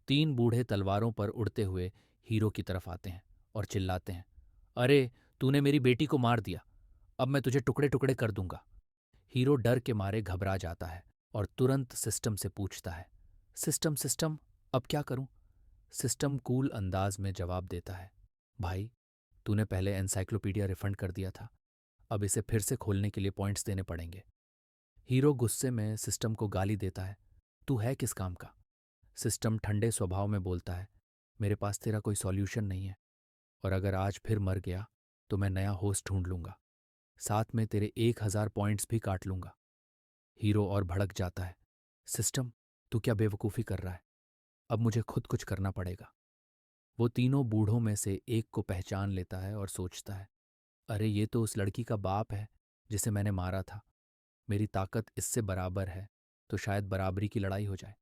तीन बूढ़े तलवारों पर उड़ते हुए हीरो की तरफ आते हैं और चिल्लाते हैं, अरे तूने मेरी बेटी को मार दिया, अब मैं तुझे टुकड़े टुकड़े कर दूंगा। हीरो डर के मारे घबरा जाता है और तुरंत सिस्टम से पूछता है, सिस्टम सिस्टम, अब क्या करूं? सिस्टम कूल अंदाज में जवाब देता है, भाई तूने पहले एनसाइक्लोपीडिया रिफंड कर दिया था, अब इसे फिर से खोलने के लिए पॉइंट्स देने पड़ेंगे। हीरो गुस्से में सिस्टम को गाली देता है, तू है किस काम का? सिस्टम ठंडे स्वभाव में बोलता है, मेरे पास तेरा कोई सॉल्यूशन नहीं है, और अगर आज फिर मर गया तो मैं नया होस्ट ढूंढ लूंगा, साथ में तेरे 1,000 पॉइंट्स भी काट लूंगा। हीरो और भड़क जाता है, सिस्टम तू क्या बेवकूफ़ी कर रहा है? अब मुझे खुद कुछ करना पड़ेगा। वो तीनों बूढ़ों में से एक को पहचान लेता है और सोचता है, अरे ये तो उस लड़की का बाप है जिसे मैंने मारा था। मेरी ताकत इससे बराबर है तो शायद बराबरी की लड़ाई हो जाए,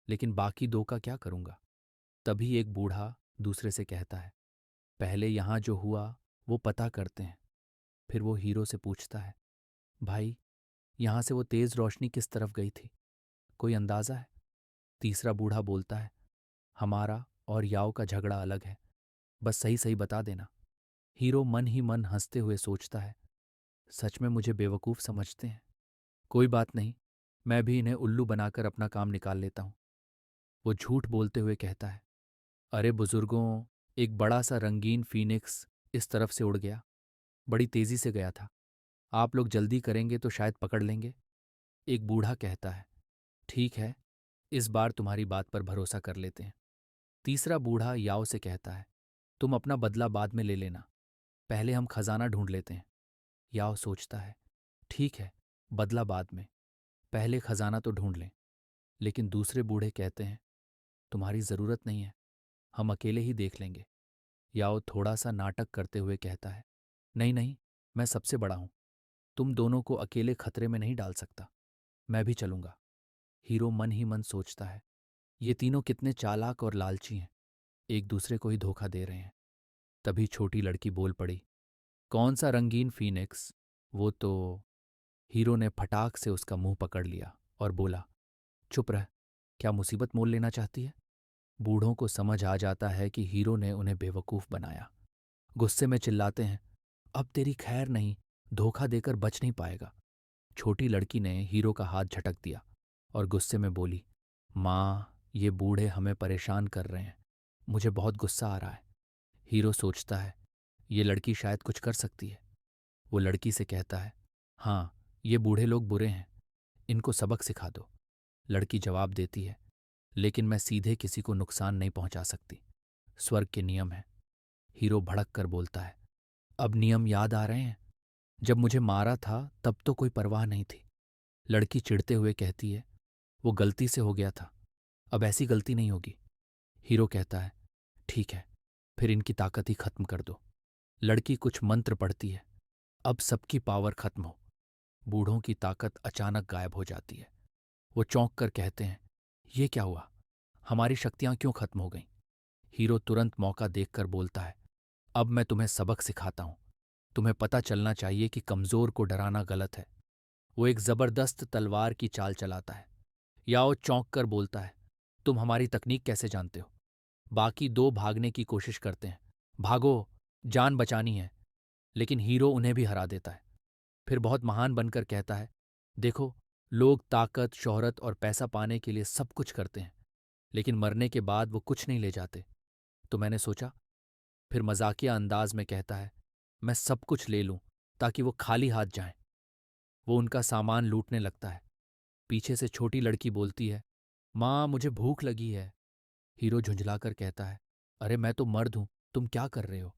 लेकिन बाकी दो का क्या करूंगा? तभी एक बूढ़ा दूसरे से कहता है, पहले यहाँ जो हुआ वो पता करते हैं। फिर वो हीरो से पूछता है, भाई यहाँ से वो तेज रोशनी किस तरफ गई थी, कोई अंदाजा है? तीसरा बूढ़ा बोलता है, हमारा और याओ का झगड़ा अलग है, बस सही सही बता देना। हीरो मन ही मन हंसते हुए सोचता है, सच में मुझे बेवकूफ़ समझते हैं। कोई बात नहीं, मैं भी इन्हें उल्लू बनाकर अपना काम निकाल लेता हूँ। वो झूठ बोलते हुए कहता है, अरे बुजुर्गों, एक बड़ा सा रंगीन फीनिक्स इस तरफ से उड़ गया, बड़ी तेजी से गया था। आप लोग जल्दी करेंगे तो शायद पकड़ लेंगे। एक बूढ़ा कहता है, ठीक है, इस बार तुम्हारी बात पर भरोसा कर लेते हैं। तीसरा बूढ़ा याओ से कहता है, तुम अपना बदला बाद में ले लेना, पहले हम खजाना ढूंढ लेते हैं। याओ सोचता है, ठीक है, बदला बाद में, पहले खजाना तो ढूंढ लें। लेकिन दूसरे बूढ़े कहते हैं, तुम्हारी ज़रूरत नहीं है, हम अकेले ही देख लेंगे। याओ थोड़ा सा नाटक करते हुए कहता है, नहीं नहीं, मैं सबसे बड़ा हूं, तुम दोनों को अकेले खतरे में नहीं डाल सकता, मैं भी चलूंगा। हीरो मन ही मन सोचता है, ये तीनों कितने चालाक और लालची हैं, एक दूसरे को ही धोखा दे रहे हैं। तभी छोटी लड़की बोल पड़ी, कौन सा रंगीन फीनिक्स? वो तो। हीरो ने फटाक से उसका मुंह पकड़ लिया और बोला, चुप रह, क्या मुसीबत मोल लेना चाहती है? बूढ़ों को समझ आ जाता है कि हीरो ने उन्हें बेवकूफ़ बनाया। गुस्से में चिल्लाते हैं, अब तेरी खैर नहीं, धोखा देकर बच नहीं पाएगा। छोटी लड़की ने हीरो का हाथ झटक दिया और गुस्से में बोली, माँ, ये बूढ़े हमें परेशान कर रहे हैं, मुझे बहुत गुस्सा आ रहा है। हीरो सोचता है, ये लड़की शायद कुछ कर सकती है। वो लड़की से कहता है, हाँ, ये बूढ़े लोग बुरे हैं, इनको सबक सिखा दो। लड़की जवाब देती है, लेकिन मैं सीधे किसी को नुकसान नहीं पहुंचा सकती, स्वर्ग के नियम हैं। हीरो भड़क कर बोलता है, अब नियम याद आ रहे हैं? जब मुझे मारा था तब तो कोई परवाह नहीं थी। लड़की चिढ़ते हुए कहती है, वो गलती से हो गया था, अब ऐसी गलती नहीं होगी। हीरो कहता है, ठीक है, फिर इनकी ताकत ही खत्म कर दो। लड़की कुछ मंत्र पढ़ती है, अब सबकी पावर खत्म हो। बूढ़ों की ताकत अचानक गायब हो जाती है। वो चौंक कर कहते हैं, ये क्या हुआ, हमारी शक्तियां क्यों खत्म हो गईं? हीरो तुरंत मौका देखकर बोलता है, अब मैं तुम्हें सबक सिखाता हूं। तुम्हें पता चलना चाहिए कि कमजोर को डराना गलत है। वो एक जबरदस्त तलवार की चाल चलाता है। याओ चौंक कर बोलता है, तुम हमारी तकनीक कैसे जानते हो? बाकी दो भागने की कोशिश करते हैं, भागो, जान बचानी है। लेकिन हीरो उन्हें भी हरा देता है। फिर बहुत महान बनकर कहता है, देखो, लोग ताकत, शोहरत और पैसा पाने के लिए सब कुछ करते हैं, लेकिन मरने के बाद वो कुछ नहीं ले जाते। तो मैंने सोचा, फिर मजाकिया अंदाज में कहता है, मैं सब कुछ ले लूं ताकि वो खाली हाथ जाएं। वो उनका सामान लूटने लगता है। पीछे से छोटी लड़की बोलती है, माँ, मुझे भूख लगी है। हीरो झुंझलाकर कहता है, अरे मैं तो मर्द हूं, तुम क्या कर रहे हो?